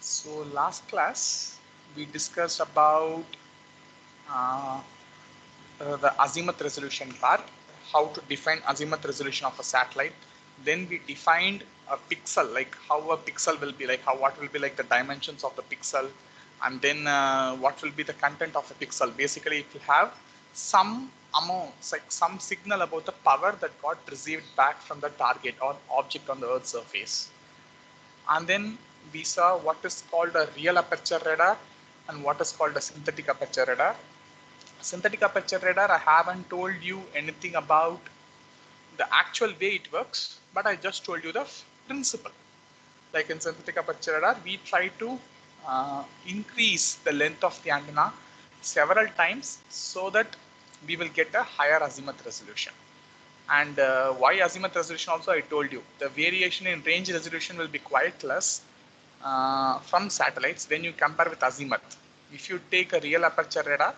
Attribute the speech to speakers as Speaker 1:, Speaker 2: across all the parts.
Speaker 1: So last class we discussed about uh, the azimuth resolution part, how to define azimuth resolution of a satellite. Then we defined a pixel, like how a pixel will be, like how what will be like the dimensions of the pixel, and then what will be the content of a pixel. Basically, it will have some amount, like some signal about the power that got received back from the target or object on the Earth's surface. And then we saw what is called a real aperture radar and what is called a synthetic aperture radar. Synthetic aperture radar, I haven't told you anything about the actual way it works, but I just told you the principle. Like in synthetic aperture radar, we try to increase the length of the antenna several times so that we will get a higher azimuth resolution. And why azimuth resolution also I told you. The variation in range resolution will be quite less from satellites when you compare with azimuth. If you take a real aperture radar,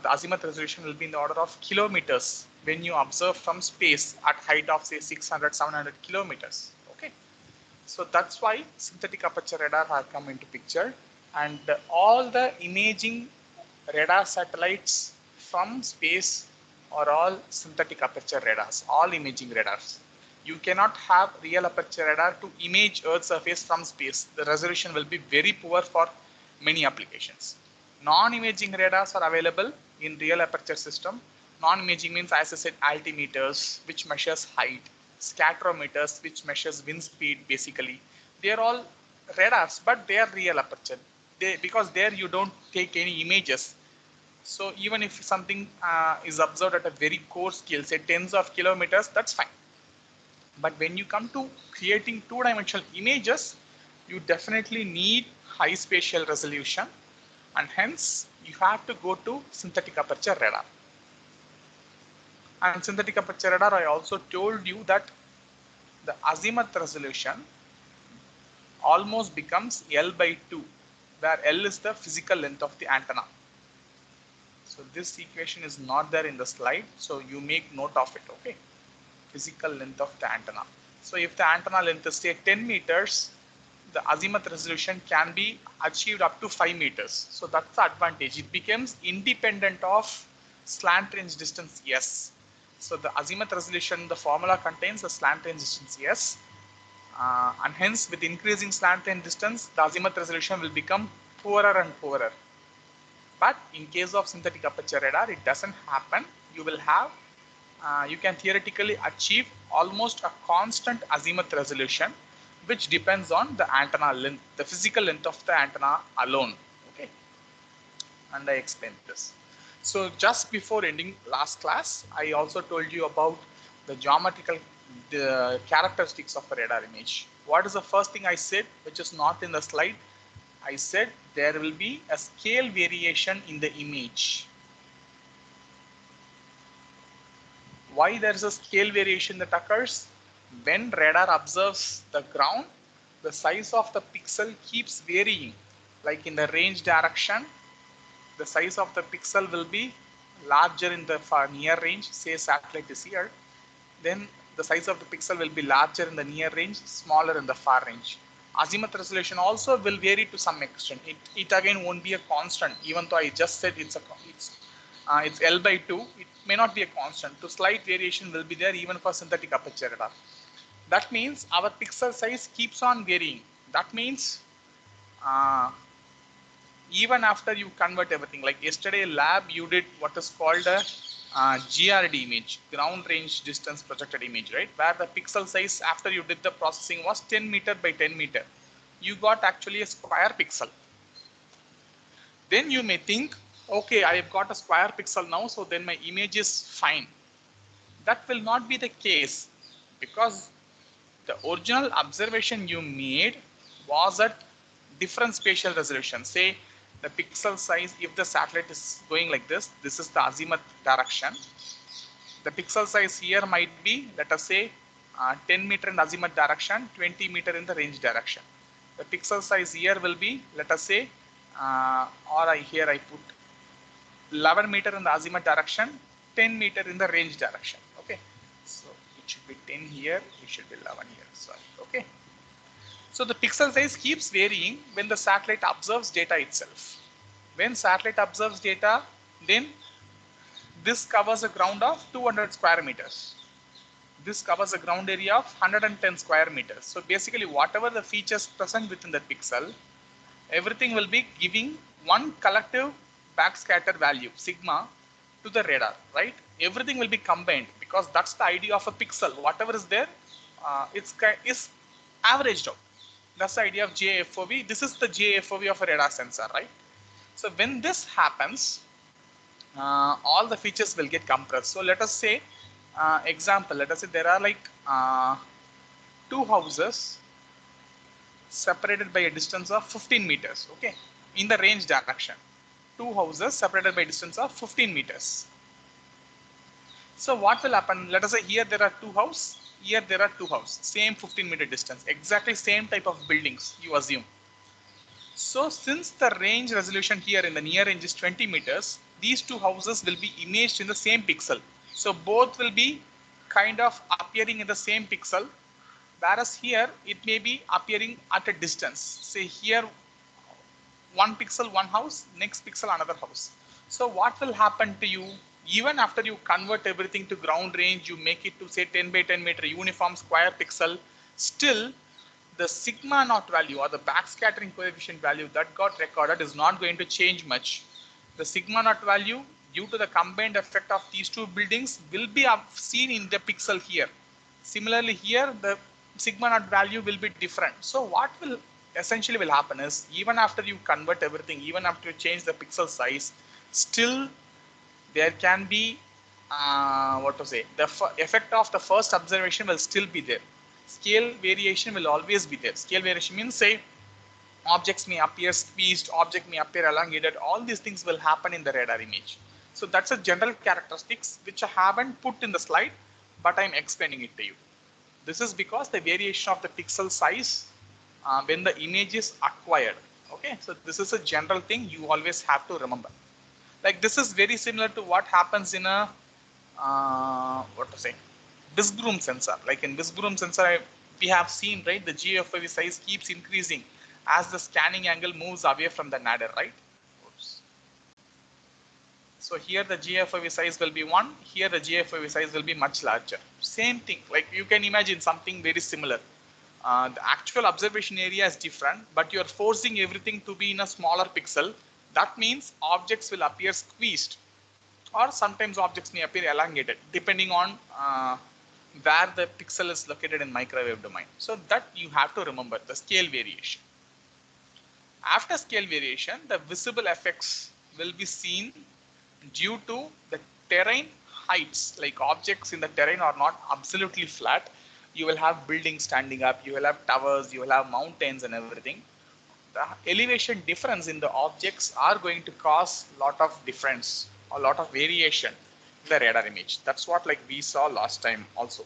Speaker 1: the azimuth resolution will be in the order of kilometers when you observe from space at height of say 600, 700 kilometers. Okay, so that's why synthetic aperture radar have come into picture, and all the imaging radar satellites from space are all synthetic aperture radars, all imaging radars. You cannot have real aperture radar to image Earth's surface from space. The resolution will be very poor for many applications. Non-imaging radars are available in real aperture system. Non-imaging means, as I said, altimeters, which measures height, scatterometers, which measures wind speed. Basically, they are all radars, but they are real aperture. Because there you don't take any images. So even if something is observed at a very coarse scale, say tens of kilometers, that's fine. But when you come to creating two-dimensional images, you definitely need high spatial resolution, and hence you have to go to synthetic aperture radar. And synthetic aperture radar, I also told you that the azimuth resolution almost becomes L by 2, where L is the physical length of the antenna. So this equation is not there in the slide, so you make note of it. Okay, physical length of the antenna. So if the antenna length is say 10 meters, the azimuth resolution can be achieved up to 5 meters. So that's the advantage. It becomes independent of slant range distance S. So the azimuth resolution, the formula contains a slant range distance S, and hence with increasing slant range distance, the azimuth resolution will become poorer and poorer. But in case of synthetic aperture radar, it doesn't happen. You will have you can theoretically achieve almost a constant azimuth resolution, which depends on the antenna length, the physical length of the antenna alone. Okay, and I explained this. So just before ending last class, I also told you about the geometrical characteristics of a radar image. What is the first thing I said, which is not in the slide? I said there will be a scale variation in the image. Why there is a scale variation that occurs? When radar observes the ground, the size of the pixel keeps varying. Like in the range direction, the size of the pixel will be larger in the far near range. Say satellite is here, then the size of the pixel will be larger in the near range, smaller in the far range. Azimuth resolution also will vary to some extent. It again won't be a constant, even though I just said it's L by 2. It may not be a constant. So slight variation will be there even for synthetic aperture radar. That means our pixel size keeps on varying. That means uh, even after you convert everything, like yesterday lab, you did what is called a GRD image, ground range distance projected image, right? Where the pixel size after you did the processing was 10 meter by 10 meter. You got actually a square pixel. Then you may think, okay, I have got a square pixel now, so then my image is fine. That will not be the case, because the original observation you made was at different spatial resolution. Say the pixel size, if the satellite is going like this is the azimuth direction. The pixel size here might be, let us say, 10 meter in the azimuth direction, 20 meter in the range direction. The pixel size here will be, let us say, here I put 11 meter in the azimuth direction, 10 meter in the range direction. Okay, so it should be 10 here, it should be 11 here. Sorry. Okay, So the pixel size keeps varying when the satellite observes data itself. When satellite observes data, then this covers a ground of 200 square meters. This covers a ground area of 110 square meters. So basically whatever the features present within the pixel, everything will be giving one collective backscatter value, sigma, to the radar, right? Everything will be combined because that's the idea of a pixel. Whatever is there, is averaged out. That's the idea of JFOV. This is the JFOV of a radar sensor, right? So when this happens, all the features will get compressed. So let us say, example, let us say there are like two houses separated by a distance of 15 meters, okay, in the range direction. Two houses separated by a distance of 15 meters. So what will happen? Let us say here there are two houses, here there are two houses, same 15-meter distance, exactly same type of buildings, you assume. So since the range resolution here in the near range is 20 meters, these two houses will be imaged in the same pixel. So both will be kind of appearing in the same pixel, whereas here it may be appearing at a distance. Say here one pixel one house, next pixel another house. So what will happen to you even after you convert everything to ground range, you make it to say 10 by 10 meter uniform square pixel, still the sigma naught value or the backscattering coefficient value that got recorded is not going to change much. The sigma naught value due to the combined effect of these two buildings will be seen in the pixel here. Similarly here the sigma naught value will be different. So what will essentially will happen is even after you convert everything, even after you change the pixel size, still there can be what to say, the effect of the first observation will still be there. Scale variation will always be there. Scale variation means say objects may appear squeezed, object may appear elongated, all these things will happen in the radar image. So that's a general characteristics which I haven't put in the slide, but I'm explaining it to you. This is because the variation of the pixel size when the image is acquired. Okay, so this is a general thing you always have to remember. Like this is very similar to what happens in a what to say, whisk broom sensor. Like in whisk broom sensor, we have seen, right, the GFOV size keeps increasing as the scanning angle moves away from the nadir, right? Oops. So here the GFOV size will be 1, here the GFOV size will be much larger. Same thing, like you can imagine something very similar. The actual observation area is different, but you are forcing everything to be in a smaller pixel. That means objects will appear squeezed, or sometimes objects may appear elongated depending on where the pixel is located in microwave domain. So that you have to remember the scale variation. After scale variation, the visible effects will be seen due to the terrain heights, like objects in the terrain are not absolutely flat. You will have buildings standing up, you will have towers, you will have mountains and everything. The elevation difference in the objects are going to cause a lot of difference, a lot of variation in the radar image. That's what like we saw last time also.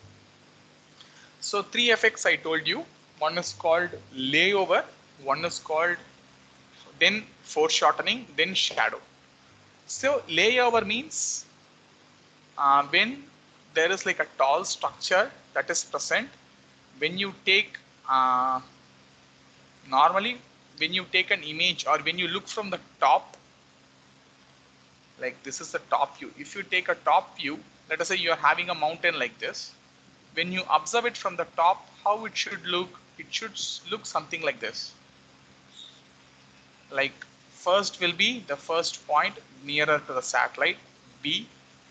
Speaker 1: So three effects I told you. One is called layover, one is called then foreshortening, then shadow. So layover means when there is like a tall structure that is present, when you take normally when you take an image or when you look from the top, like this is the top view. If you take a top view, let us say you are having a mountain like this. When you observe it from the top, how it should look? It should look something like this. Like first will be the first point nearer to the satellite, B,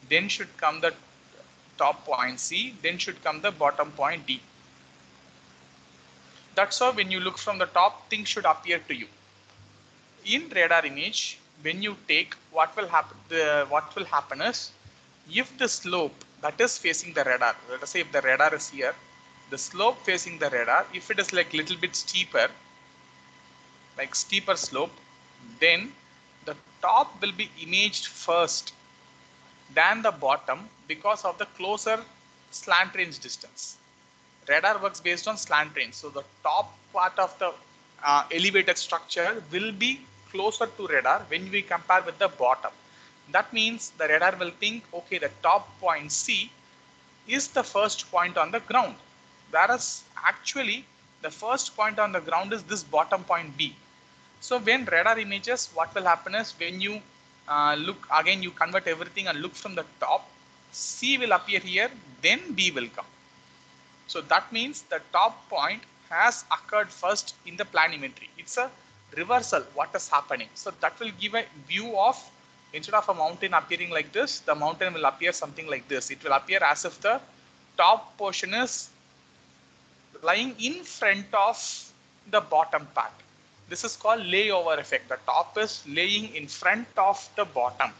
Speaker 1: then should come the top point C, then should come the bottom point D. That's how when you look from the top, things should appear to you. In radar image, when you take, what will happen is, if the slope that is facing the radar, let us say if the radar is here, the slope facing the radar, if it is like little bit steeper, like steeper slope, then the top will be imaged first than the bottom because of the closer slant range distance. Radar works based on slant range. So the top part of the elevated structure will be closer to radar when we compare with the bottom. That means the radar will think, okay, the top point C is the first point on the ground. Whereas actually The first point on the ground is this bottom point B. So when radar images, what will happen is when you look again, you convert everything and look from the top, C will appear here, then B will come. So that means the top point has occurred first in the planimetry. It's a reversal, what is happening. So that will give a view of, instead of a mountain appearing like this, the mountain will appear something like this. It will appear as if the top portion is lying in front of the bottom part. This is called layover effect. The top is laying in front of the bottom.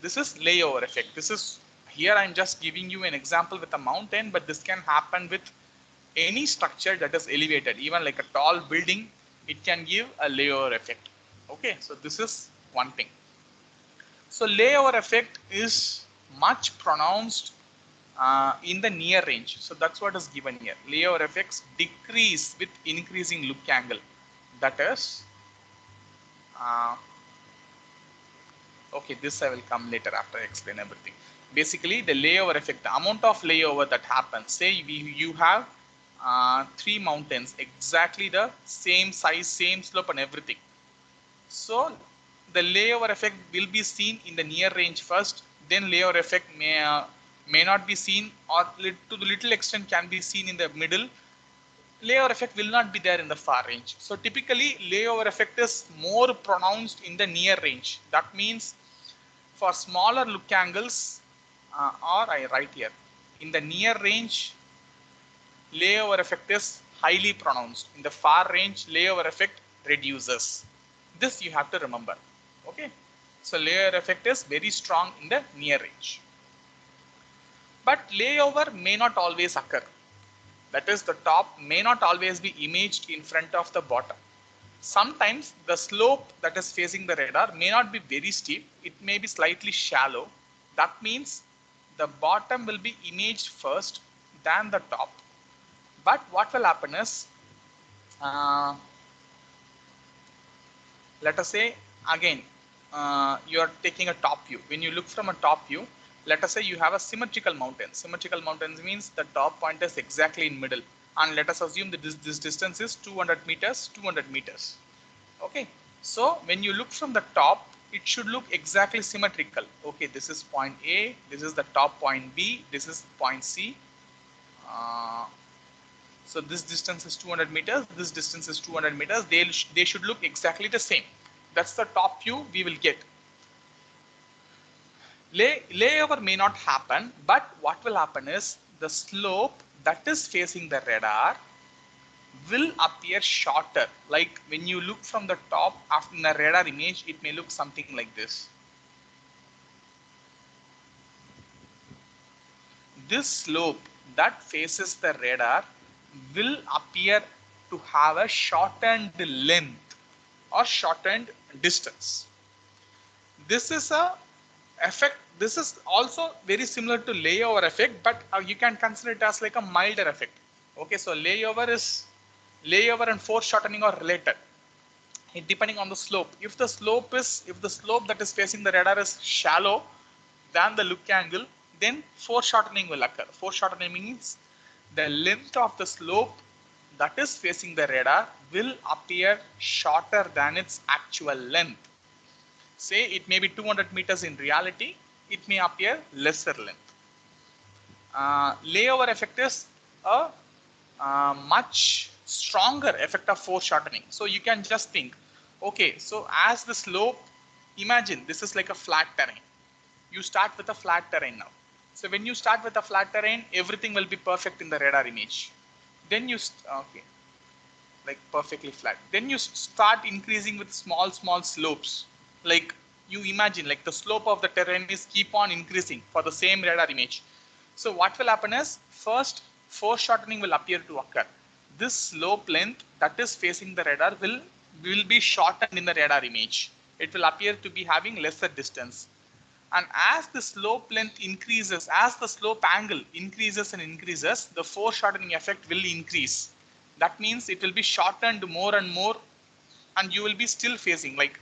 Speaker 1: This is layover effect. This is, here I'm just giving you an example with a mountain, but this can happen with any structure that is elevated, even like a tall building, it can give a layover effect. Okay, so this is one thing. So layover effect is much pronounced in the near range. So that's what is given here. Layover effects decrease with increasing look angle. That is, okay, this I will come later after I explain everything. Basically, the layover effect, the amount of layover that happens, say you have 3 mountains, exactly the same size, same slope and everything. So the layover effect will be seen in the near range first, then layover effect may not be seen, or to the little extent can be seen in the middle. Layover effect will not be there in the far range. So typically layover effect is more pronounced in the near range. That means for smaller look angles, or I write here, in the near range, layover effect is highly pronounced. In the far range, layover effect reduces. This you have to remember. Okay. So layover effect is very strong in the near range. But layover may not always occur. That is, the top may not always be imaged in front of the bottom. Sometimes the slope that is facing the radar may not be very steep. It may be slightly shallow. That means the bottom will be imaged first than the top. But what will happen is, let us say again, you are taking a top view. When you look from a top view, let us say you have a symmetrical mountain. Symmetrical mountains means the top point is exactly in middle. And let us assume that this distance is 200 meters, 200 meters. Okay. So when you look from the top, it should look exactly symmetrical. Okay, this is point A, this is the top point B, this is point C. So this distance is 200 meters, this distance is 200 meters. They should look exactly the same. That's the top view we will get. Layover may not happen, but what will happen is the slope that is facing the radar will appear shorter. Like when you look from the top after the radar image, it may look something like this. This slope that faces the radar will appear to have a shortened length or shortened distance. This is a effect. This is also very similar to layover effect, but you can consider it as like a milder effect. Okay, so layover and foreshortening are related. It depending on the slope. If the slope that is facing the radar is shallow than the look angle, then foreshortening will occur. Foreshortening means the length of the slope that is facing the radar will appear shorter than its actual length. Say it may be 200 meters in reality, it may appear lesser length. Layover effect is a much stronger effect of foreshortening. So you can just think, okay, so as the slope, imagine this is like a flat terrain. You start with a flat terrain now. So when you start with a flat terrain, everything will be perfect in the radar image. Then you, okay, like perfectly flat. Then you start increasing with small slopes. Like you imagine, like the slope of the terrain is keep on increasing for the same radar image. So what will happen is, first foreshortening will appear to occur. This slope length that is facing the radar will be shortened in the radar image. It will appear to be having lesser distance. And as the slope length increases, as the slope angle increases and increases, the foreshortening effect will increase. That means it will be shortened more and more, and you will be still facing, like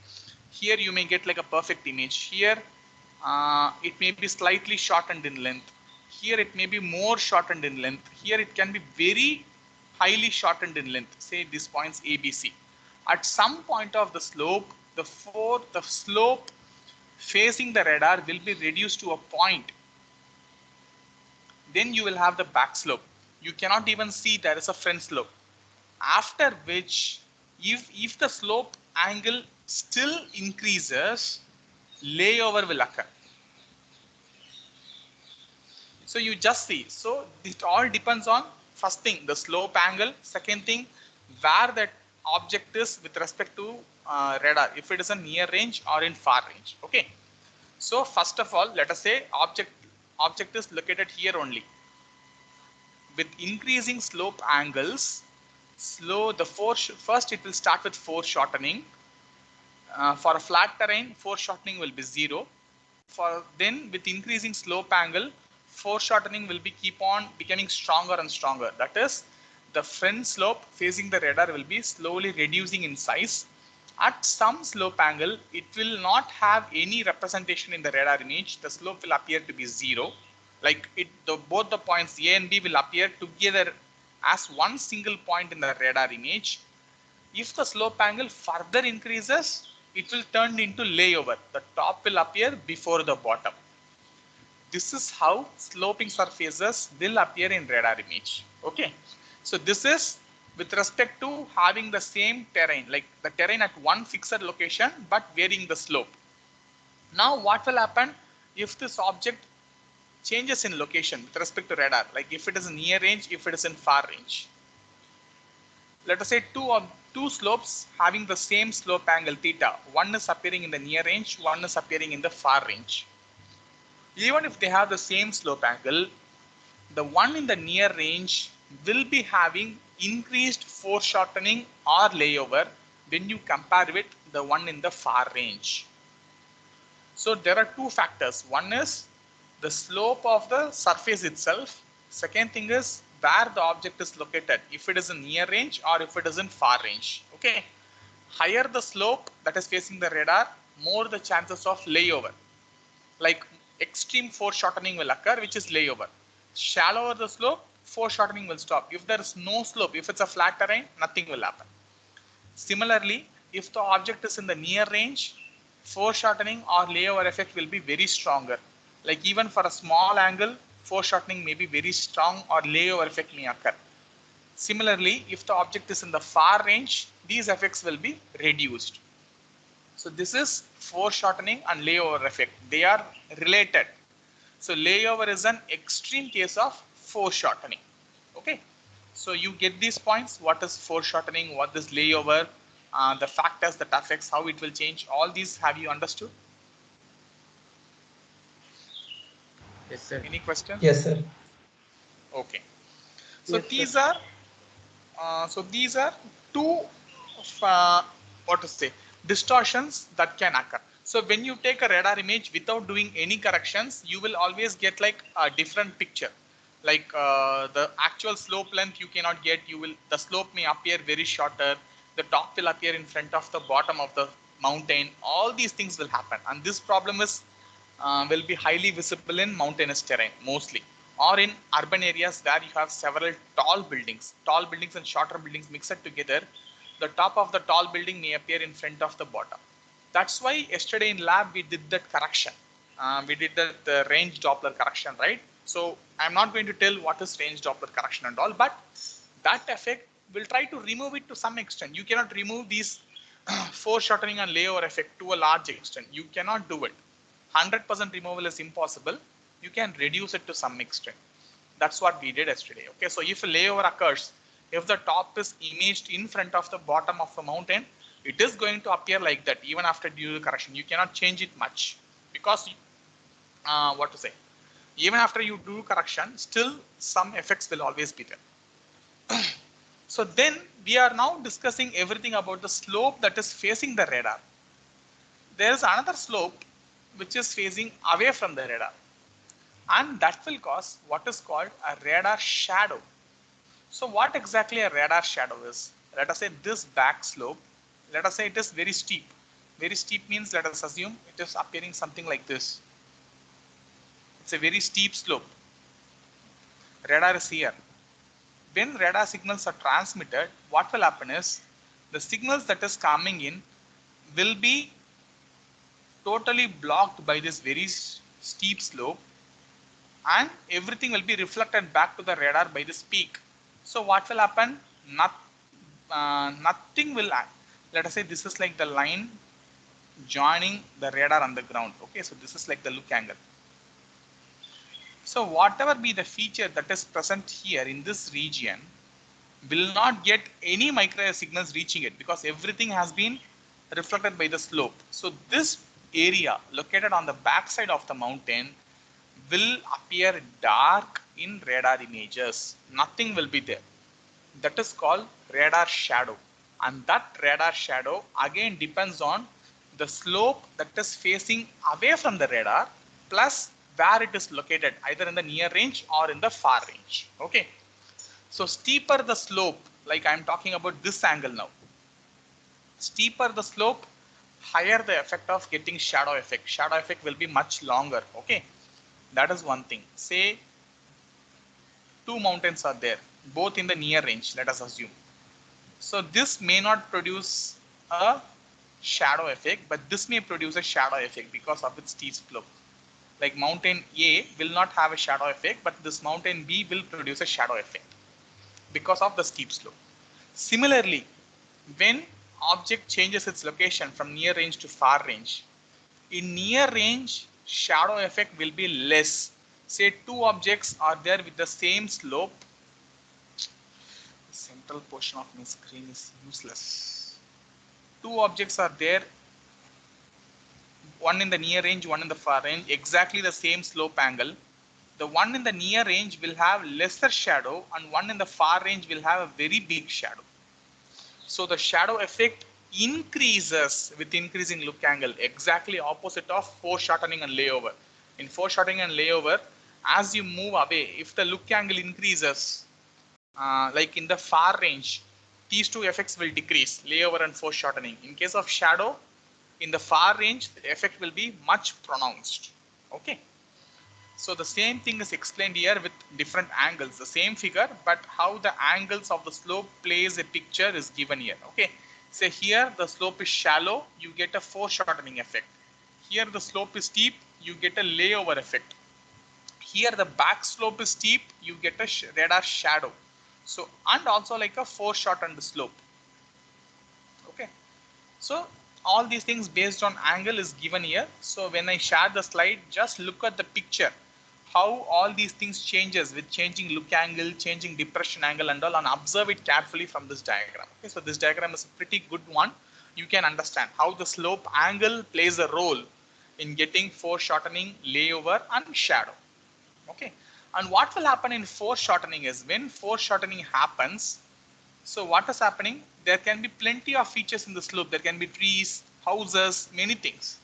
Speaker 1: here you may get like a perfect image. Here it may be slightly shortened in length. Here it may be more shortened in length. Here it can be very highly shortened in length, say these points A, B, C. At some point of the slope, the slope facing the radar will be reduced to a point. Then you will have the back slope. You cannot even see there is a front slope. After which, if the slope angle still increases, layover will occur. So you just see. So it all depends on, first thing, the slope angle. Second thing, where that object is with respect to radar, if it is in near range or in far range. Okay. So first of all, let us say object is located here only. With increasing slope angles, first it will start with foreshortening. For a flat terrain, foreshortening will be 0. Then with increasing slope angle, foreshortening will be keep on becoming stronger and stronger. That is, the front slope facing the radar will be slowly reducing in size. At some slope angle, it will not have any representation in the radar image. The slope will appear to be 0. Like both the points A and B will appear together as one single point in the radar image. If the slope angle further increases, it will turn into layover. The top will appear before the bottom. This is how sloping surfaces will appear in radar image. Okay. So this is with respect to having the same terrain, like the terrain at one fixed location, but varying the slope. Now what will happen if this object changes in location with respect to radar? Like if it is in near range, if it is in far range. Let us say two slopes having the same slope angle theta. One is appearing in the near range, one is appearing in the far range. Even if they have the same slope angle, the one in the near range will be having increased foreshortening or layover when you compare with the one in the far range. So there are two factors. One is the slope of the surface itself. Second thing is where the object is located, if it is in near range or if it is in far range. Okay. Higher the slope that is facing the radar, more the chances of layover. Like extreme foreshortening will occur, which is layover. Shallower the slope, foreshortening will stop. If there is no slope, if it's a flat terrain, nothing will happen. Similarly, if the object is in the near range, foreshortening or layover effect will be very stronger. Like even for a small angle, foreshortening may be very strong or layover effect may occur. Similarly, if the object is in the far range, these effects will be reduced. So this is foreshortening and layover effect. They are related. So layover is an extreme case of foreshortening. Okay. So you get these points. What is foreshortening? What is layover? The factors that affects how it will change. All these have you understood?
Speaker 2: Yes, sir.
Speaker 1: Any questions?
Speaker 3: Yes, sir.
Speaker 1: Okay. So
Speaker 2: Yes, sir.
Speaker 1: these are two what to say, distortions that can occur. So when you take a radar image without doing any corrections, you will always get like a different picture. Like the actual slope length you cannot get. The slope may appear very shorter. The top will appear in front of the bottom of the mountain. All these things will happen, and this problem is will be highly visible in mountainous terrain mostly, or in urban areas where you have several tall buildings and shorter buildings mixed together. The top of the tall building may appear in front of the bottom. That's why yesterday in lab we did that correction. We did the range Doppler correction, right? So I'm not going to tell what is range Doppler correction and all, but that effect will try to remove it to some extent. You cannot remove these foreshortening and layover effect to a large extent. You cannot do it. 100% removal is impossible. You can reduce it to some extent. That's what we did yesterday. Okay, so if a layover occurs, if the top is imaged in front of the bottom of the mountain, it is going to appear like that even after due correction. You cannot change it much because what to say, even after you do correction, still some effects will always be there. So then we are now discussing everything about the slope that is facing the radar. There is another slope which is facing away from the radar, and that will cause what is called a radar shadow. So what exactly a radar shadow is? Let us say this back slope, let us say it is very steep. Very steep means, let us assume it is appearing something like this. It's a very steep slope. Radar is here. when radar signals are transmitted, what will happen is the signals that is coming in will be totally blocked by this very steep slope, and everything will be reflected back to the radar by this peak. So what will happen? Nothing will act. Let us say this is like the line joining the radar on the ground. Okay, so this is like the look angle. So whatever be the feature that is present here in this region will not get any microwave signals reaching it, because everything has been reflected by the slope. So this area located on the back side of the mountain will appear dark in radar images. Nothing will be there. That is called radar shadow. And that radar shadow again depends on the slope that is facing away from the radar plus where it is located, either in the near range or in the far range. Okay. So steeper the slope, like I am talking about this angle now. Steeper the slope, higher the effect of getting shadow effect. Shadow effect will be much longer. Okay. That is one thing. Say two mountains are there, both in the near range, let us assume. So this may not produce a shadow effect, but this may produce a shadow effect because of its steep slope. Like mountain A will not have a shadow effect, but this mountain B will produce a shadow effect because of the steep slope. Similarly, when object changes its location from near range to far range, in near range, shadow effect will be less. Say two objects are there with the same slope. The central portion of my screen is useless. Two objects are there, one in the near range, one in the far range, exactly the same slope angle. The one in the near range will have lesser shadow, and one in the far range will have a very big shadow. So the shadow effect increases with increasing look angle, exactly opposite of foreshortening and layover. In foreshortening and layover, as you move away, if the look angle increases, like in the far range, these two effects will decrease, layover and foreshortening. In case of shadow, in the far range, the effect will be much pronounced. Okay. So the same thing is explained here with different angles, the same figure, but how the angles of the slope plays a picture is given here. Okay. So here the slope is shallow, you get a foreshortening effect. Here the slope is steep, you get a layover effect. Here the back slope is steep, you get a radar shadow. So, and also like a foreshortened slope. Okay. So all these things based on angle is given here. So when I share the slide, just look at the picture, how all these things changes with changing look angle, changing depression angle and all, and observe it carefully from this diagram. Okay, so this diagram is a pretty good one. You can understand how the slope angle plays a role in getting foreshortening, layover and shadow. Okay, and what will happen in foreshortening is when foreshortening happens, so what is happening? There can be plenty of features in the slope. There can be trees, houses, many things.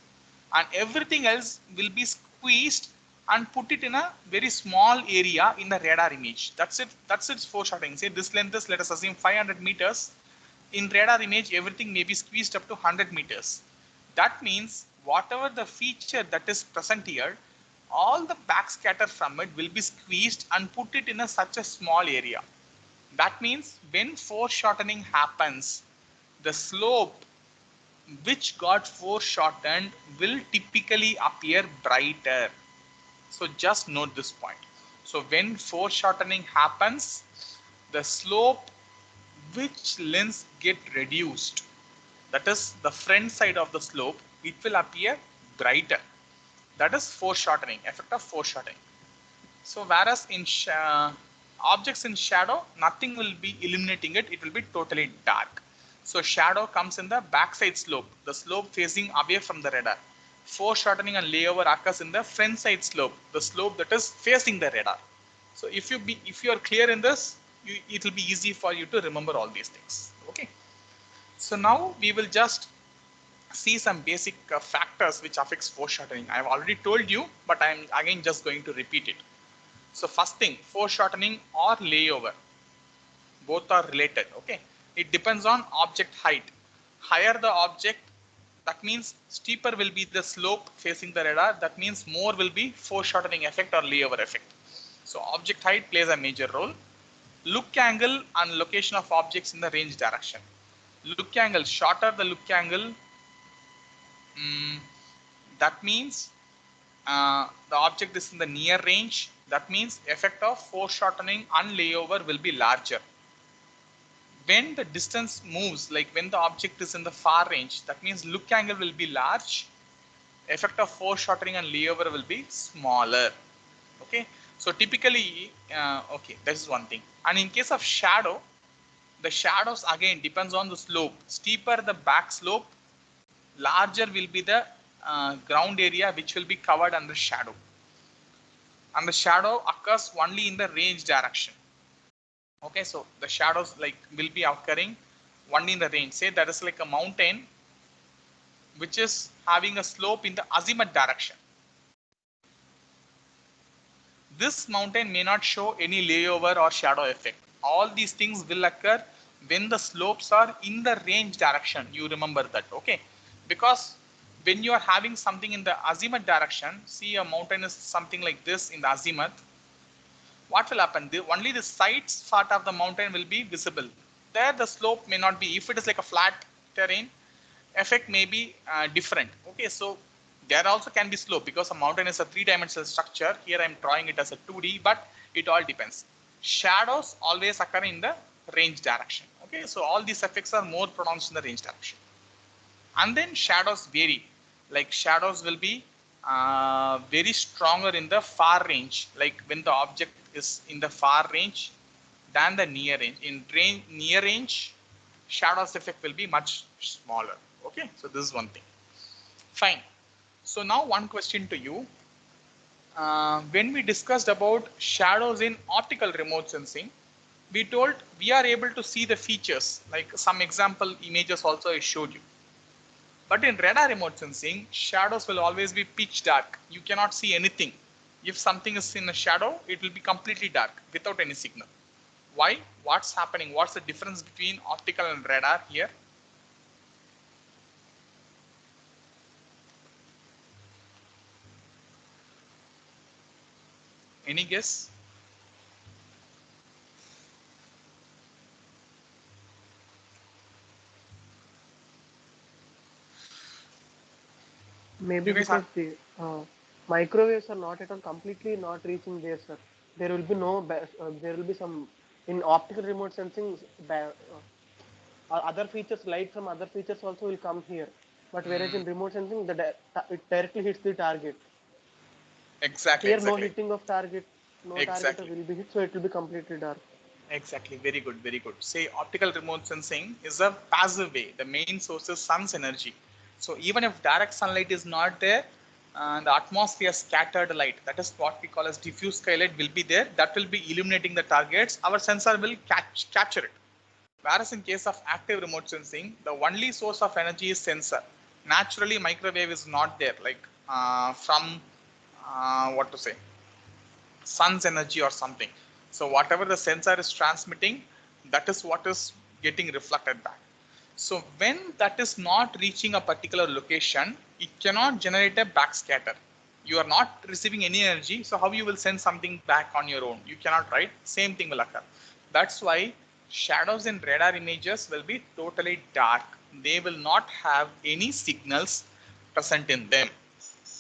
Speaker 1: And everything else will be squeezed and put it in a very small area in the radar image. That's it. That's its foreshortening. Say this length is, let us assume 500 meters. In radar image, everything may be squeezed up to 100 meters. That means whatever the feature that is present here, all the backscatter from it will be squeezed and put it in such a small area. That means when foreshortening happens, the slope which got foreshortened will typically appear brighter. So just note this point. So when foreshortening happens, the slope which lens get reduced, that is the front side of the slope, it will appear brighter. That is foreshortening, effect of foreshortening. So whereas in objects in shadow, nothing will be illuminating it, it will be totally dark. So shadow comes in the backside slope, the slope facing away from the radar. Foreshortening and layover occurs in the front side slope, the slope that is facing the radar. So if you are clear in this, it will be easy for you to remember all these things. Okay. So now we will just see some basic factors which affects foreshortening. I have already told you, but I am again just going to repeat it. So first thing, foreshortening or layover, both are related. Okay, it depends on object height. Higher the object, that means steeper will be the slope facing the radar. That means more will be foreshortening effect or layover effect. So object height plays a major role. Look angle and location of objects in the range direction. Look angle, shorter the look angle, that means the object is in the near range. That means effect of foreshortening and layover will be larger. When the distance moves, like when the object is in the far range, that means look angle will be large, effect of foreshortening and layover will be smaller. Okay, so typically, okay, that is one thing. And in case of shadow, the shadows again depends on the slope. Steeper the back slope, larger will be the ground area which will be covered under shadow. And the shadow occurs only in the range direction. Okay, so the shadows like will be occurring only in the range. Say that is like a mountain which is having a slope in the azimuth direction. This mountain may not show any layover or shadow effect. All these things will occur when the slopes are in the range direction. You remember that, okay? Because when you are having something in the azimuth direction, see a mountain is something like this in the azimuth, what will happen? Only the sides part of the mountain will be visible. There the slope may not be. If it is like a flat terrain, effect may be different. Okay, so there also can be slope because a mountain is a three-dimensional structure. Here I am drawing it as a 2D, but it all depends. Shadows always occur in the range direction. Okay, so all these effects are more pronounced in the range direction. And then shadows vary. Like shadows will be very stronger in the far range. Like when the object is in the far range than the near range. In near range, shadows effect will be much smaller. Okay, so this is one thing. Fine. So now one question to you. When we discussed about shadows in optical remote sensing, we told we are able to see the features, like some example images also I showed you. But in radar remote sensing, shadows will always be pitch dark. You cannot see anything. If something is in a shadow, it will be completely dark without any signal. Why? What's happening? What's the difference between optical and radar here? Any guess?
Speaker 3: Maybe
Speaker 1: You guys
Speaker 3: because
Speaker 1: are
Speaker 3: the microwaves are not at all completely not reaching there, sir. There will be no, there will be some in optical remote sensing. Other features, light from other features also will come here. But whereas in remote sensing, it directly hits the target.
Speaker 1: exactly,
Speaker 3: Here, no
Speaker 1: exactly,
Speaker 3: hitting of target, no target
Speaker 1: exactly.
Speaker 3: will be hit, so it will be completely dark.
Speaker 1: Exactly, very good, very good. Say optical remote sensing is a passive way. The main source is sun's energy. So even if direct sunlight is not there, the atmosphere scattered light, that is what we call as diffuse skylight will be there. That will be illuminating the targets. Our sensor will capture it. Whereas in case of active remote sensing, the only source of energy is sensor. Naturally, microwave is not there, like from what to say, sun's energy or something. So whatever the sensor is transmitting, that is what is getting reflected back. So when that is not reaching a particular location, it cannot generate a backscatter. You are not receiving any energy, so how you will send something back on your own? You cannot, right? Same thing will occur. That's why shadows in radar images will be totally dark. They will not have any signals present in them.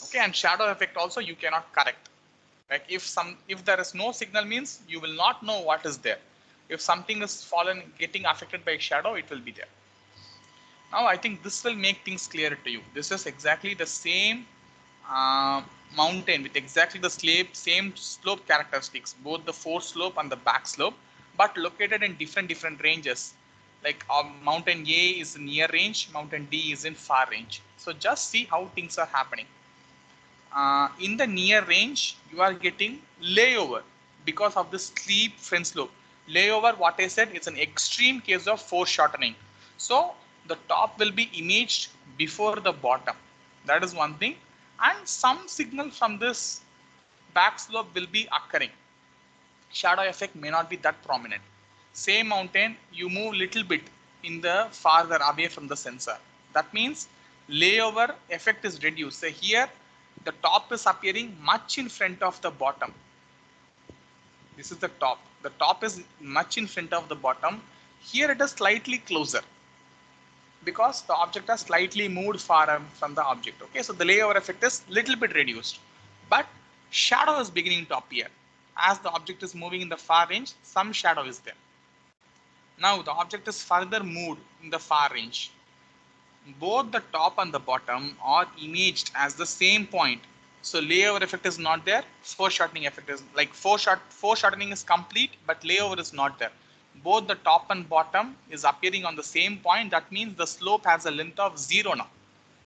Speaker 1: Okay, and shadow effect also you cannot correct. Like if there is no signal means you will not know what is there. If something is getting affected by shadow, it will be there. Now I think this will make things clearer to you. This is exactly the same mountain with exactly the same slope characteristics, both the fore slope and the back slope, but located in different ranges. Like mountain A is near range, mountain D is in far range. So just see how things are happening. In the near range, you are getting layover because of the steep front slope. Layover, what I said, is an extreme case of foreshortening. So the top will be imaged before the bottom. That is one thing. And some signal from this back slope will be occurring. Shadow effect may not be that prominent. Same mountain, you move little bit in the farther away from the sensor. That means layover effect is reduced. So here the top is appearing much in front of the bottom. This is the top. The top is much in front of the bottom. Here it is slightly closer because the object has slightly moved far from the object. Okay, so the layover effect is little bit reduced, but shadow is beginning to appear. As the object is moving in the far range, some shadow is there. Now the object is further moved in the far range. Both the top and the bottom are imaged as the same point. So layover effect is not there. Foreshortening effect is like foreshortening is complete, but layover is not there. Both the top and bottom is appearing on the same point. That means the slope has a length of 0 now.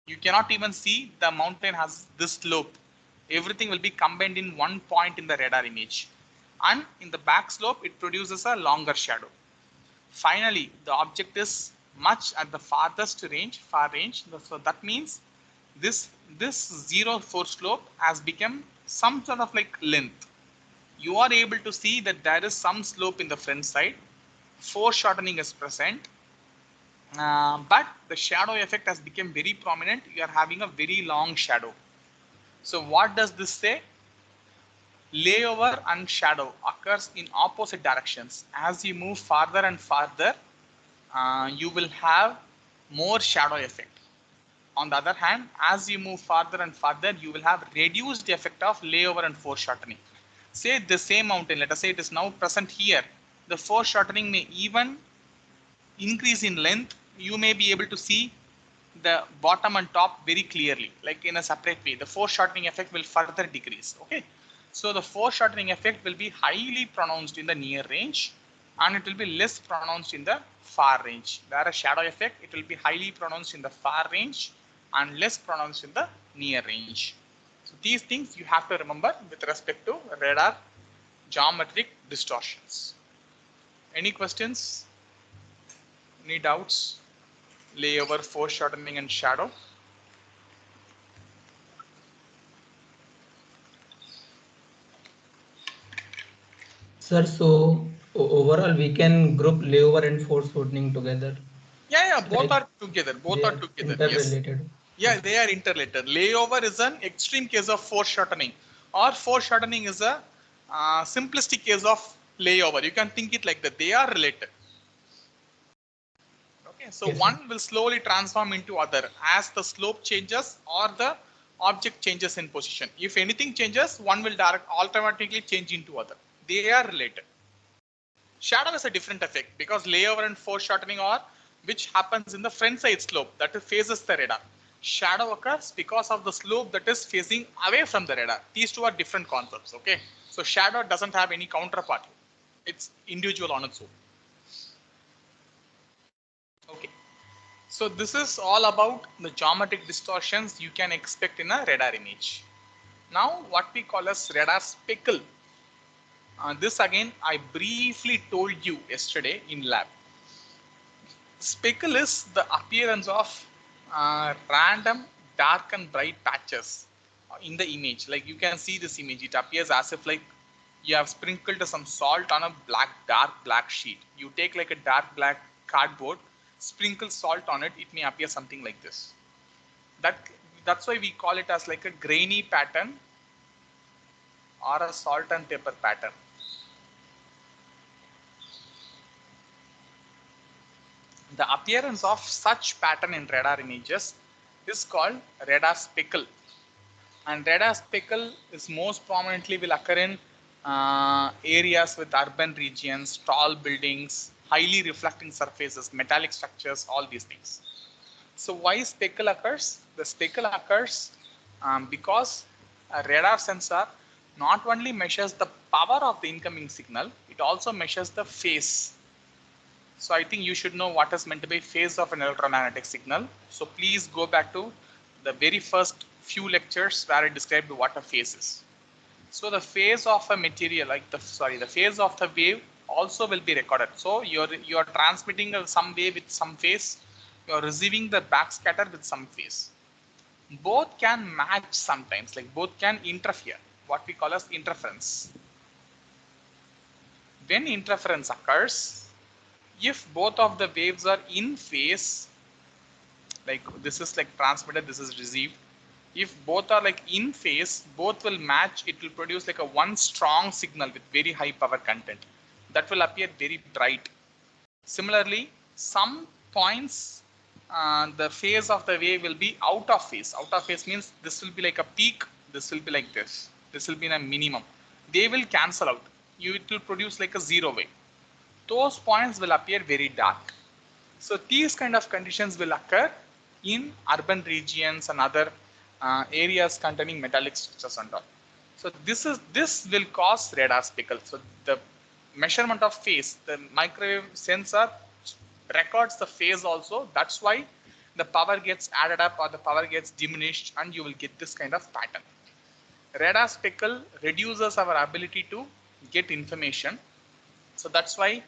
Speaker 1: You cannot even see the mountain has this slope. Everything will be combined in one point in the radar image. And in the back slope, it produces a longer shadow. Finally, the object is much at the farthest range, far range. So that means this 0 slope has become some sort of like length. You are able to see that there is some slope in the front side. Foreshortening is present, but the shadow effect has become very prominent. You are having a very long shadow. So what does this say? Layover and shadow occurs in opposite directions. As you move farther and farther, you will have more shadow effect. On the other hand, as you move farther and farther, you will have reduced effect of layover and foreshortening. Say the same mountain, let us say it is now present here. The foreshortening may even increase in length. You may be able to see the bottom and top very clearly, like in a separate way. The foreshortening effect will further decrease. Okay, so the foreshortening effect will be highly pronounced in the near range, and it will be less pronounced in the far range. Whereas shadow effect, it will be highly pronounced in the far range and less pronounced in the near range. So these things you have to remember with respect to radar geometric distortions. Any questions? Any doubts? Layover, foreshortening, and shadow.
Speaker 2: Sir, so overall we can group layover and foreshortening together.
Speaker 1: Yeah, both
Speaker 2: Like
Speaker 1: are together. Both
Speaker 2: they
Speaker 1: are
Speaker 2: are
Speaker 1: together. Yes.
Speaker 2: interrelated.
Speaker 1: Yeah, they are interrelated. Layover is an extreme case of foreshortening, or foreshortening is a simplistic case of layover. You can think it like that. They are related. Okay, so
Speaker 2: Yes,
Speaker 1: one
Speaker 2: sir.
Speaker 1: will slowly transform into other as the slope changes or the object changes in position. If anything changes, one will automatically change into other. They are related. Shadow is a different effect because layover and foreshortening are which happens in the front side slope that faces the radar. Shadow occurs because of the slope that is facing away from the radar. These two are different concepts. Okay, so shadow doesn't have any counterpart. It's individual on its own. Okay, so this is all about the geometric distortions you can expect in a radar image. Now what we call as radar speckle. This again I briefly told you yesterday in lab. Speckle is the appearance of random dark and bright patches in the image. Like you can see this image, it appears as if like you have sprinkled some salt on a dark black sheet. You take like a dark black cardboard, sprinkle salt on it, it may appear something like this. That's why we call it as like a grainy pattern or a salt and pepper pattern. The appearance of such pattern in radar images is called radar speckle. And radar speckle is most prominently will occur in areas with urban regions, tall buildings, highly reflecting surfaces, metallic structures, all these things. So why speckle occurs? The speckle occurs because a radar sensor not only measures the power of the incoming signal, it also measures the phase. So I think you should know what is meant by phase of an electromagnetic signal. So please go back to the very first few lectures where I described what a phase is. So the phase of a material, like the phase of the wave also will be recorded. So you're transmitting some wave with some phase, you're receiving the backscatter with some phase. Both can match sometimes, like both can interfere, what we call as interference. When interference occurs, if both of the waves are in phase, like this is like transmitted, this is received, if both are like in phase, both will match, it will produce like a one strong signal with very high power content. that will appear very bright. Similarly, some points, the phase of the wave will be out of phase. Out of phase means this will be like a peak, this will be like this. This will be a minimum. They will cancel out. It will produce like a zero wave. Those points will appear very dark. So these kind of conditions will occur in urban regions and other areas containing metallic structures and all. So this will cause radar speckle. So the measurement of phase, the microwave sensor records the phase also. That's why the power gets added up or the power gets diminished, and you will get this kind of pattern. Radar speckle reduces our ability to get information. So that's why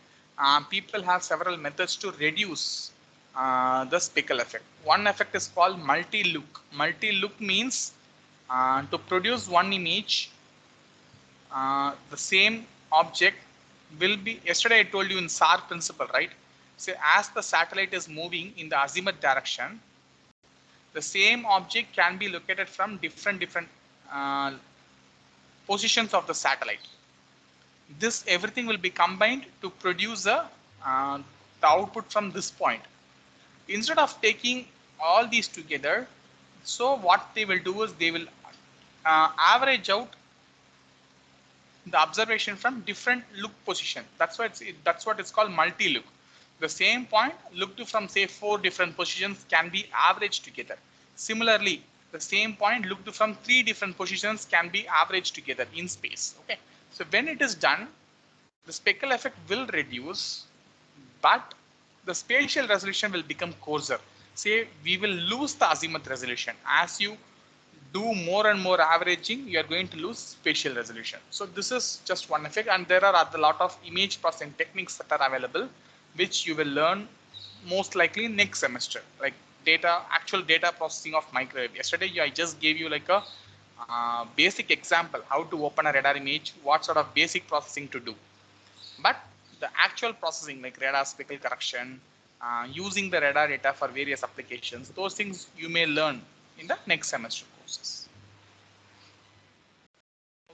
Speaker 1: people have several methods to reduce the speckle effect. One effect is called multi-look. Multi-look means to produce one image, the same object will be, yesterday I told you in SAR principle, right? So as the satellite is moving in the azimuth direction, the same object can be located from different positions of the satellite. This everything will be combined to produce the output from this point. Instead of taking all these together, so what they will do is they will average out the observation from different look position. That's what it's called multi-look. The same point looked from say 4 different positions can be averaged together. Similarly, the same point looked from 3 different positions can be averaged together in space. Okay. So when it is done, the speckle effect will reduce, but the spatial resolution will become coarser. Say we will lose the azimuth resolution. As you do more and more averaging, you are going to lose spatial resolution. So this is just one effect, and there are a lot of image processing techniques that are available, which you will learn most likely next semester, like actual data processing of microwave. Yesterday I just gave you like a basic example how to open a radar image, what sort of basic processing to do. But the actual processing like radar speckle correction, using the radar data for various applications, those things you may learn in the next semester courses.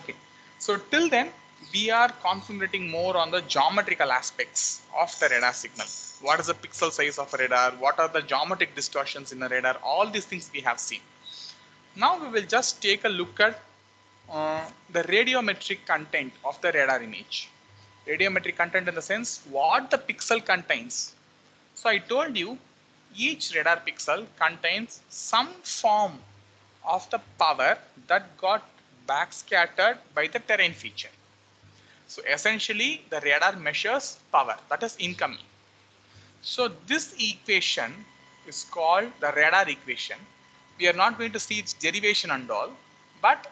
Speaker 1: Okay, so till then we are concentrating more on the geometrical aspects of the radar signal. What is the pixel size of a radar? What are the geometric distortions in the radar? All these things we have seen. Now we will just take a look at the radiometric content of the radar image. Radiometric content in the sense what the pixel contains. So I told you each radar pixel contains some form of the power that got backscattered by the terrain feature. So essentially the radar measures power that is incoming. So this equation is called the radar equation. We are not going to see its derivation and all, but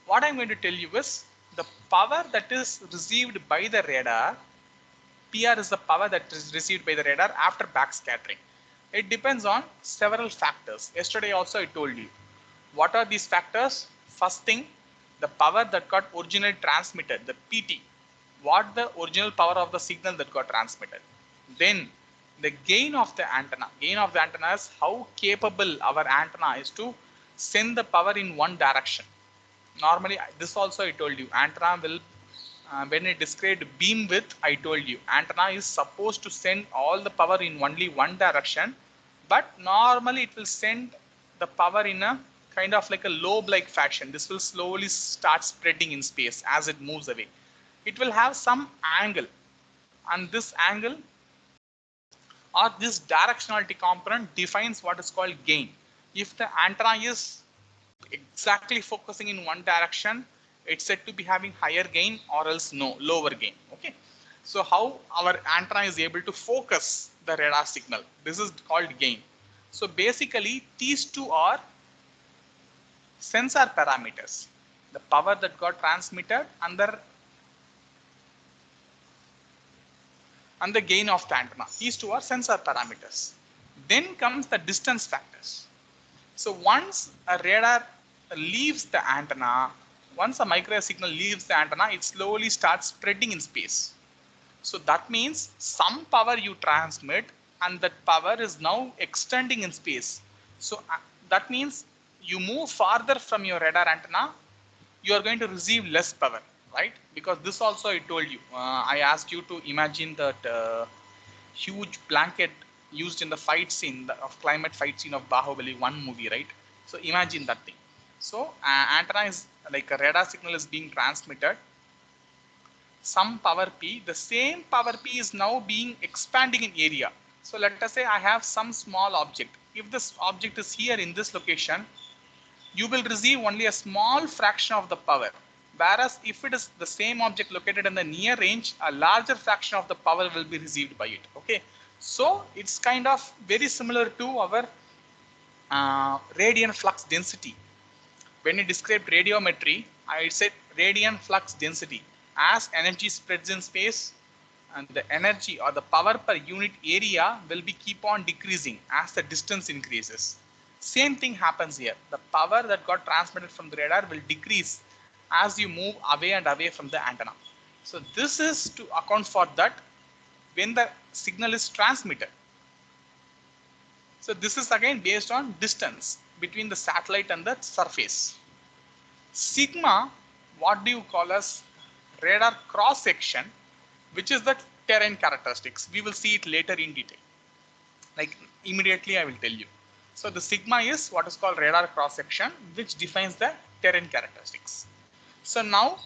Speaker 1: what I'm going to tell you is the power that is received by the radar, PR is the power that is received by the radar after backscattering. It depends on several factors. Yesterday also I told you. What are these factors? First thing, the power that got originally transmitted, the PT. What the original power of the signal that got transmitted. Then the gain of the antenna. Gain of the antenna is how capable our antenna is to send the power in one direction. Normally, this also I told you, antenna will, when I described beam width, I told you, antenna is supposed to send all the power in only one direction, but normally it will send the power in a kind of like a lobe-like fashion. This will slowly start spreading in space as it moves away. It will have some angle, and this angle or this directionality component defines what is called gain. If the antenna is exactly focusing in one direction, it's said to be having higher gain, or else no, lower gain. Okay, so how our antenna is able to focus the radar signal, this is called gain. So basically these two are sensor parameters, the power that got transmitted and the gain of the antenna. These two are sensor parameters. Then comes the distance factors. So once a radar leaves the antenna, once a microwave signal leaves the antenna, it slowly starts spreading in space. So that means some power you transmit, and that power is now extending in space. So that means you move farther from your radar antenna, you are going to receive less power. right? Because this also I told you, I asked you to imagine that huge blanket used in the fight scene of climate fight scene of Bahubali 1 movie, right? So imagine that thing. So antenna is like a radar signal is being transmitted. Some power P, the same power P is now being expanding in area. So let us say I have some small object. If this object is here in this location, you will receive only a small fraction of the power. Whereas if it is the same object located in the near range, a larger fraction of the power will be received by it. Okay. So it's kind of very similar to our radiant flux density. When you described radiometry, I said radiant flux density. As energy spreads in space, and the energy or the power per unit area will be keep on decreasing as the distance increases. Same thing happens here. The power that got transmitted from the radar will decrease as you move away and away from the antenna. So this is to account for that when the signal is transmitted. So this is again based on distance between the satellite and the surface. Sigma, what do you call as radar cross section, which is the terrain characteristics. We will see it later in detail. Like immediately I will tell you. So the sigma is what is called radar cross section, which defines the terrain characteristics. So now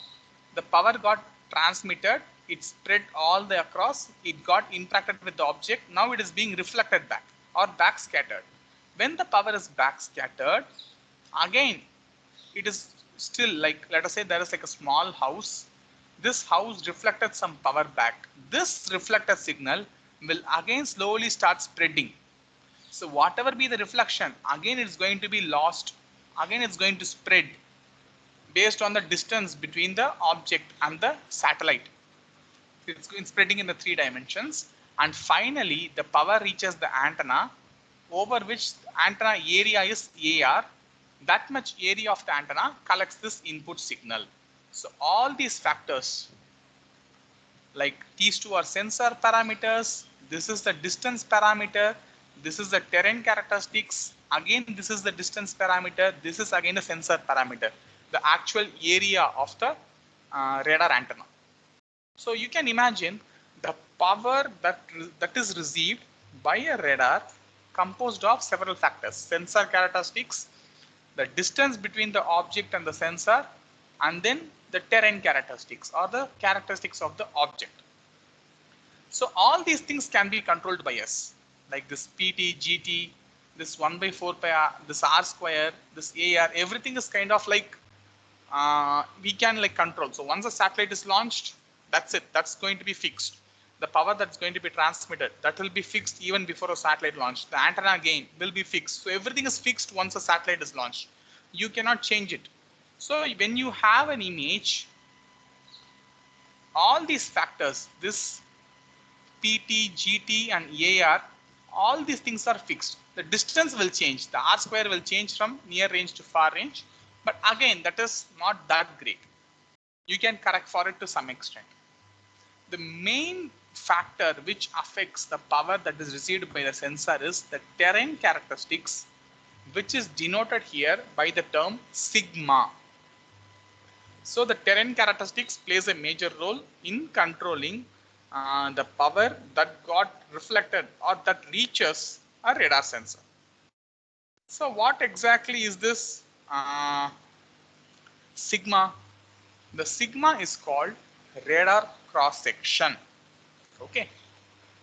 Speaker 1: the power got transmitted, it spread all the across, it got interacted with the object. Now it is being reflected back or back scattered. When the power is back scattered, again it is still like, let us say there is like a small house. This house reflected some power back. This reflected signal will again slowly start spreading. So whatever be the reflection, again it's going to be lost. Again it's going to spread based on the distance between the object and the satellite. It's spreading in the 3 dimensions. And finally the power reaches the antenna, over which antenna area is AR. That much area of the antenna collects this input signal. So all these factors, like these two are sensor parameters, this is the distance parameter, this is the terrain characteristics, again this is the distance parameter, this is again the sensor parameter, the actual area of the radar antenna. So you can imagine the power that is received by a radar composed of several factors: sensor characteristics, the distance between the object and the sensor, and then the terrain characteristics or the characteristics of the object. So all these things can be controlled by us, like this PT, GT, this 1 by 4 pi R, this R square, this AR, everything is kind of like we can like control. So once a satellite is launched, that's it, that's going to be fixed. The power that's going to be transmitted, that will be fixed even before a satellite launch. The antenna again will be fixed. So everything is fixed once a satellite is launched. You cannot change it. So when you have an image, all these factors, this PT, GT and AR, all these things are fixed. The distance will change. The R square will change from near range to far range. But again, that is not that great. You can correct for it to some extent. The main factor which affects the power that is received by the sensor is the terrain characteristics, which is denoted here by the term sigma. So the terrain characteristics plays a major role in controlling the power that got reflected or that reaches a radar sensor. So what exactly is this sigma? The sigma is called radar cross section. Okay,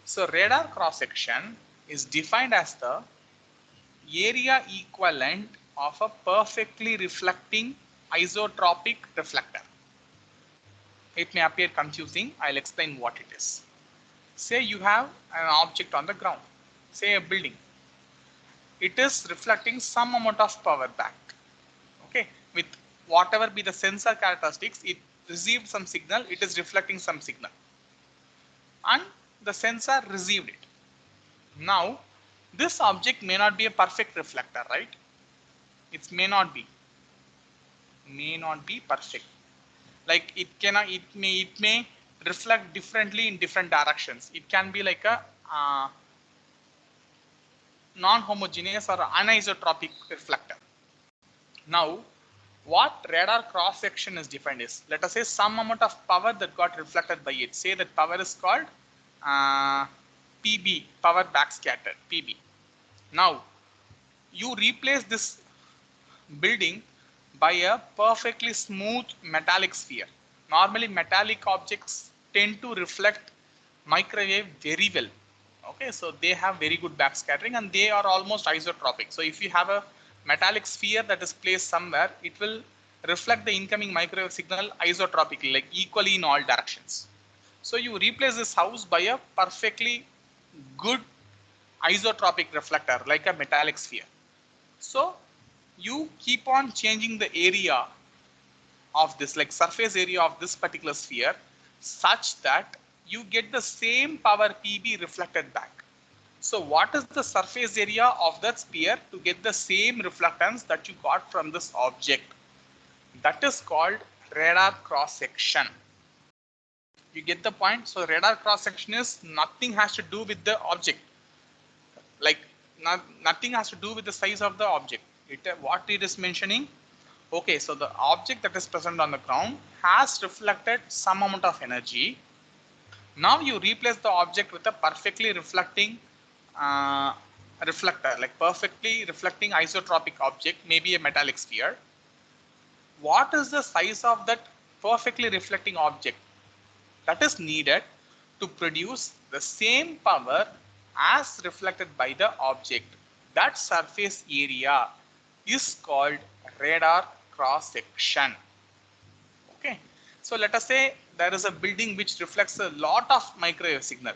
Speaker 1: so radar cross section is defined as the area equivalent of a perfectly reflecting isotropic reflector. It may appear confusing. I'll explain what it is. Say you have an object on the ground, say a building. It is reflecting some amount of power back. Okay, with whatever be the sensor characteristics, it received some signal, it is reflecting some signal, and the sensor received it. Now this object may not be a perfect reflector, right? It may not be perfect. Like it may reflect differently in different directions. It can be like a non-homogeneous or anisotropic reflector. Now What radar cross section is defined is, let us say some amount of power that got reflected by it. Say that power is called PB, power backscatter, PB. Now you replace this building by a perfectly smooth metallic sphere. Normally metallic objects tend to reflect microwave very well. Okay, so they have very good backscattering and they are almost isotropic. So if you have a metallic sphere that is placed somewhere, it will reflect the incoming microwave signal isotropically, like equally in all directions. So you replace this house by a perfectly good isotropic reflector like a metallic sphere. So you keep on changing the area of this, like surface area of this particular sphere, such that you get the same power PB reflected back. So what is the surface area of that sphere to get the same reflectance that you got from this object? That is called radar cross section. You get the point? So radar cross section is nothing has to do with the object. Like nothing has to do with the size of the object. What it is mentioning, okay, so the object that is present on the ground has reflected some amount of energy. Now you replace the object with a perfectly reflecting reflector, like perfectly reflecting isotropic object, maybe a metallic sphere. What is the size of that perfectly reflecting object that is needed to produce the same power as reflected by the object? That surface area is called radar cross section. Okay, so let us say there is a building which reflects a lot of microwave signal.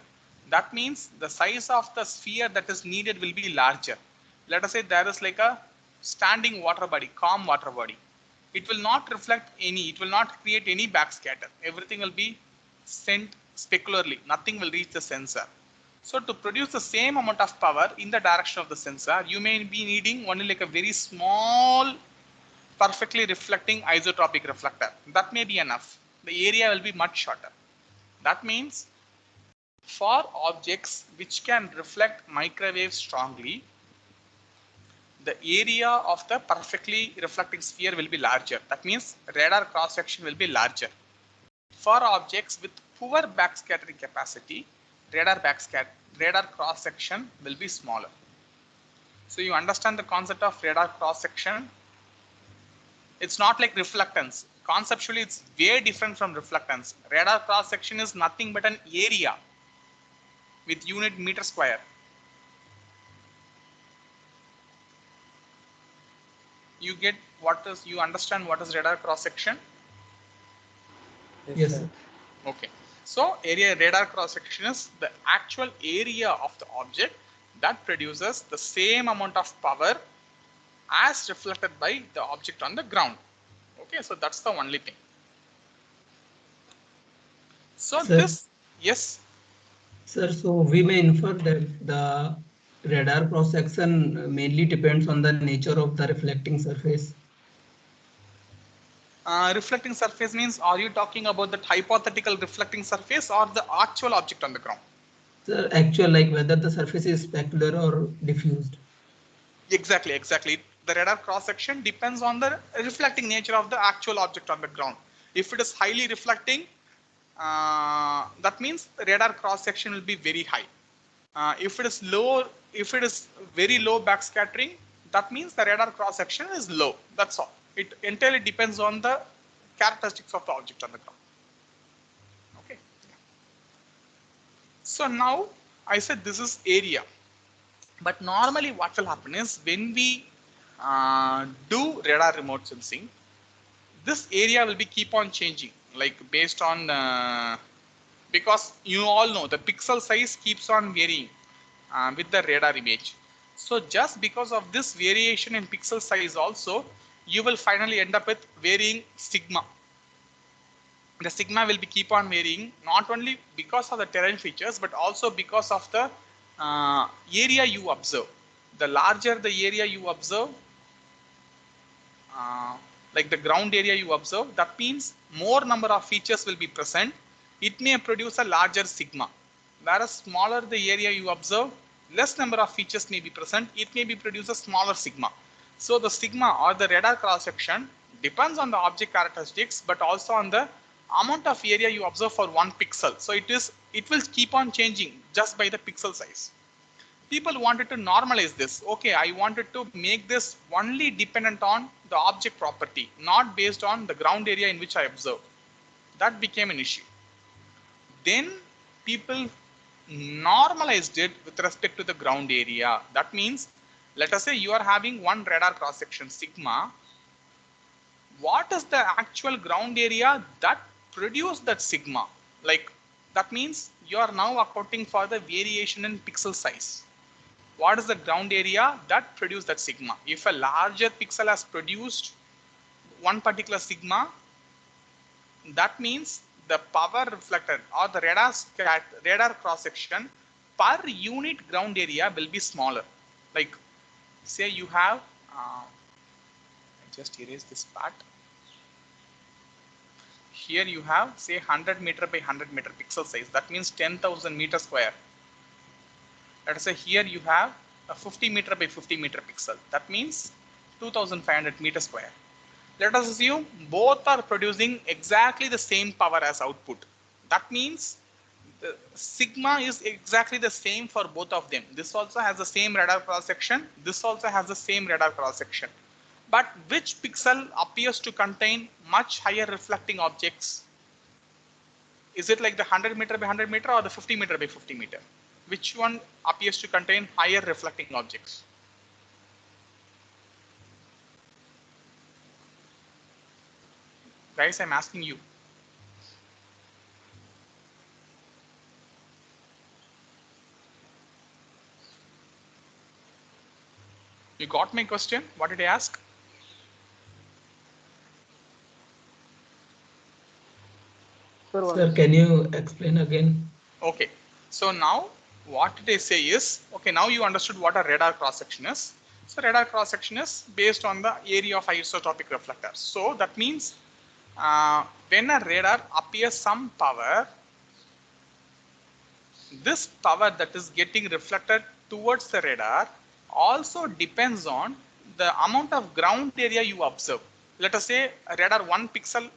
Speaker 1: That means the size of the sphere that is needed will be larger. Let us say there is like a standing water body, calm water body. It will not reflect any, it will not create any backscatter. Everything will be sent specularly. Nothing will reach the sensor. So to produce the same amount of power in the direction of the sensor, you may be needing only like a very small perfectly reflecting isotropic reflector. That may be enough. The area will be much shorter. That means for objects which can reflect microwave strongly, the area of the perfectly reflecting sphere will be larger. That means radar cross section will be larger. For objects with poor backscattering capacity, radar cross section will be smaller. So you understand the concept of radar cross section? It's not like reflectance. Conceptually, it's way different from reflectance. Radar cross section is nothing but an area with unit meter square. You understand what is radar cross section?
Speaker 2: Yes, sir.
Speaker 1: Okay. So radar cross section is the actual area of the object that produces the same amount of power as reflected by the object on the ground. Okay, so that's the only thing. So
Speaker 2: Sir.
Speaker 1: Yes.
Speaker 2: Sir, so we may infer that the radar cross section mainly depends on the nature of the reflecting surface.
Speaker 1: Reflecting surface means, are you talking about the hypothetical reflecting surface or the actual object on the ground?
Speaker 2: Sir, actual, like whether the surface is specular or diffused.
Speaker 1: Exactly. The radar cross section depends on the reflecting nature of the actual object on the ground. If it is highly reflecting, that means the radar cross section will be very high. If it is very low backscattering, that means the radar cross section is low. That's all. It entirely depends on the characteristics of the object on the ground. Okay. So now I said this is area, but normally what will happen is when we do radar remote sensing, this area will be keep on changing, like based on because you all know the pixel size keeps on varying with the radar image. So just because of this variation in pixel size also, you will finally end up with varying sigma. The sigma will be keep on varying, not only because of the terrain features, but also because of the area you observe. The larger the area you observe, like the ground area you observe, that means more number of features will be present. It may produce a larger sigma. Whereas smaller the area you observe, less number of features may be present. It may be produce a smaller sigma. So the sigma or the radar cross section Depends on the object characteristics, but also on the amount of area you observe for 1 pixel. So it will keep on changing just by the pixel size. People wanted to normalize this. Okay, I wanted to make this only dependent on the object property, not based on the ground area in which I observe. That became an issue. Then people normalized it with respect to the ground area. That means, let us say you are having one radar cross section sigma. What is the actual ground area that produced that sigma? Like, that means you are now accounting for the variation in pixel size. What is the ground area that produced that sigma? If a larger pixel has produced one particular sigma, that means the power reflected or the radar cross section per unit ground area will be smaller. Like, say you have, I just erase this part. Here you have, say, 100 meter by 100 meter pixel size. That means 10,000 meter square. Let us say here you have a 50 meter by 50 meter pixel. That means 2,500 meter square. Let us assume both are producing exactly the same power as output. That means the sigma is exactly the same for both of them. This also has the same radar cross section. This also has the same radar cross section. But which pixel appears to contain much higher reflecting objects? Is it like the 100 meter by 100 meter or the 50 meter by 50 meter? Which one appears to contain higher reflecting objects? Guys, I'm asking you. You got my question? What did I ask?
Speaker 2: Sir, can you explain again?
Speaker 1: Okay. So now what they say is, okay, now you understood what a radar cross section is. So radar cross section is based on the area of isotropic reflectors. So that means when a radar appears some power, this power that is getting reflected towards the radar also depends on the amount of ground area you observe. Let us say a radar one pixel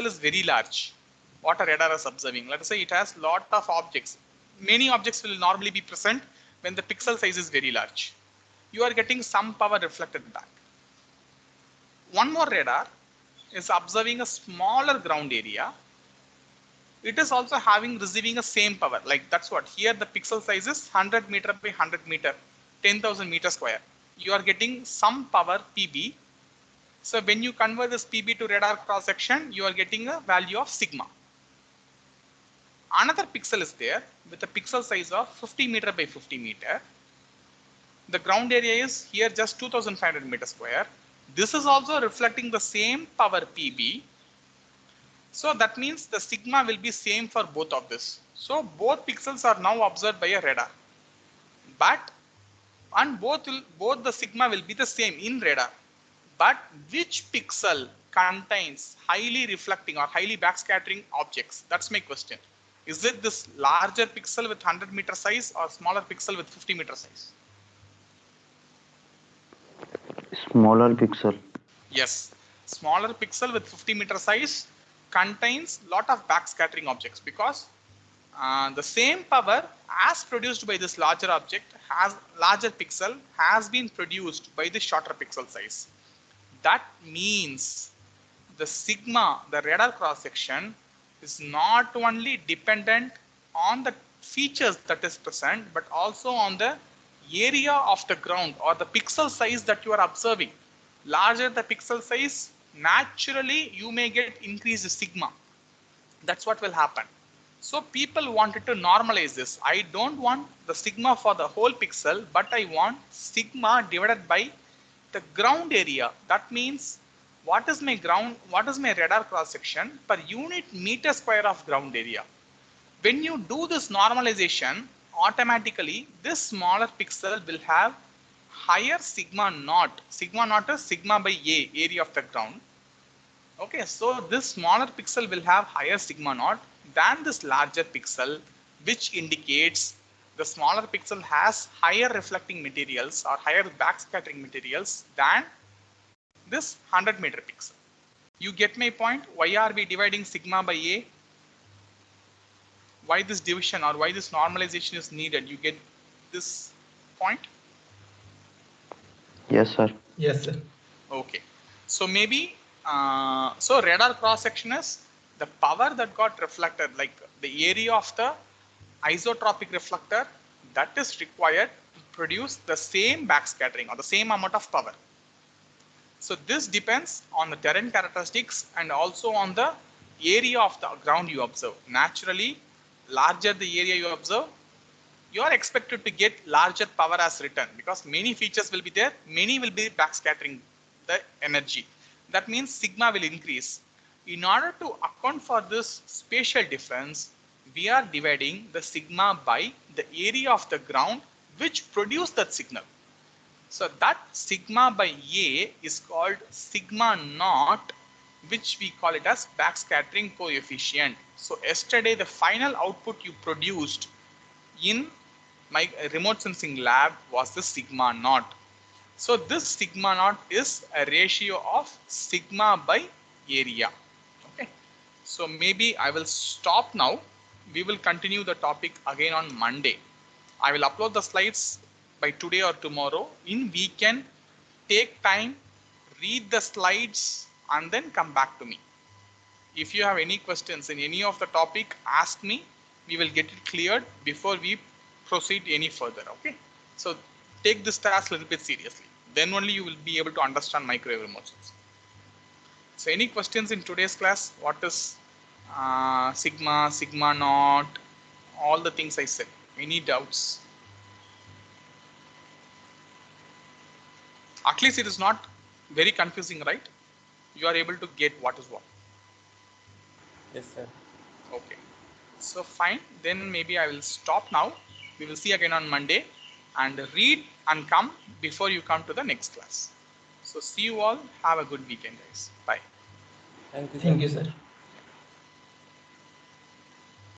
Speaker 1: is very large. What a radar is observing. Let us say it has lot of objects. Many objects will normally be present when the pixel size is very large. You are getting some power reflected back. One more radar is observing a smaller ground area. It is also receiving a same power. Like, that's what here the pixel size is 100 meter by 100 meter, 10,000 meter square. You are getting some power PB. So when you convert this PB to radar cross section, you are getting a value of sigma. Another pixel is there with a pixel size of 50 meter by 50 meter. The ground area is here just 2,500 meter square. This is also reflecting the same power PB. So that means the sigma will be same for both of this. So both pixels are now observed by a radar. And both the sigma will be the same in radar. But which pixel contains highly reflecting or highly backscattering objects? That's my question. Is it this larger pixel with 100 meter size or smaller pixel with 50 meter size?
Speaker 4: Smaller pixel.
Speaker 1: Yes, smaller pixel with 50 meter size contains lot of backscattering objects, because the same power as produced by this larger pixel has been produced by the shorter pixel size. That means the sigma, the radar cross section, is not only dependent on the features that is present, but also on the area of the ground or the pixel size that you are observing. Larger the pixel size, naturally you may get increased sigma. That's what will happen. So people wanted to normalize this. I don't want the sigma for the whole pixel, but I want sigma divided by the ground area. That means what is my radar cross section per unit meter square of ground area. When you do this normalization, automatically this smaller pixel will have higher sigma naught. Sigma naught is sigma by A, area of the ground. Okay, so this smaller pixel will have higher sigma naught than this larger pixel, which indicates the smaller pixel has higher reflecting materials or higher backscattering materials than this 100 meter pixel. You get my point? Why are we dividing sigma by A? Why this division or why this normalization is needed? You get this point?
Speaker 4: Yes, sir.
Speaker 2: Yes, sir.
Speaker 1: Okay. So maybe, so radar cross section is the power that got reflected, like the area of the isotropic reflector that is required to produce the same backscattering or the same amount of power. So this depends on the terrain characteristics and also on the area of the ground you observe. Naturally, larger the area you observe, you are expected to get larger power as return, because many features will be there, many will be backscattering the energy. That means sigma will increase. In order to account for this spatial difference, we are dividing the sigma by the area of the ground which produced that signal. So that sigma by A is called sigma naught, which we call it as backscattering coefficient. So yesterday the final output you produced in my remote sensing lab was the sigma naught. So this sigma naught is a ratio of sigma by area. Okay. So maybe I will stop now. We will continue the topic again on Monday. I will upload the slides by today or tomorrow. In weekend, take time, read the slides and then come back to me. If you have any questions in any of the topic, ask me. We will get it cleared before we proceed any further. Okay. So take this task a little bit seriously. Then only you will be able to understand microwave remote sensing. So any questions in today's class? What is sigma, sigma naught, all the things I said. Any doubts? At least it is not very confusing, right? You are able to get what is what.
Speaker 5: Yes, sir.
Speaker 1: Okay. So fine. Then maybe I will stop now. We will see again on Monday, and read and come before you come to the next class. So see you all. Have a good weekend, guys. Bye.
Speaker 5: Thank you, sir.
Speaker 2: Thank you, sir.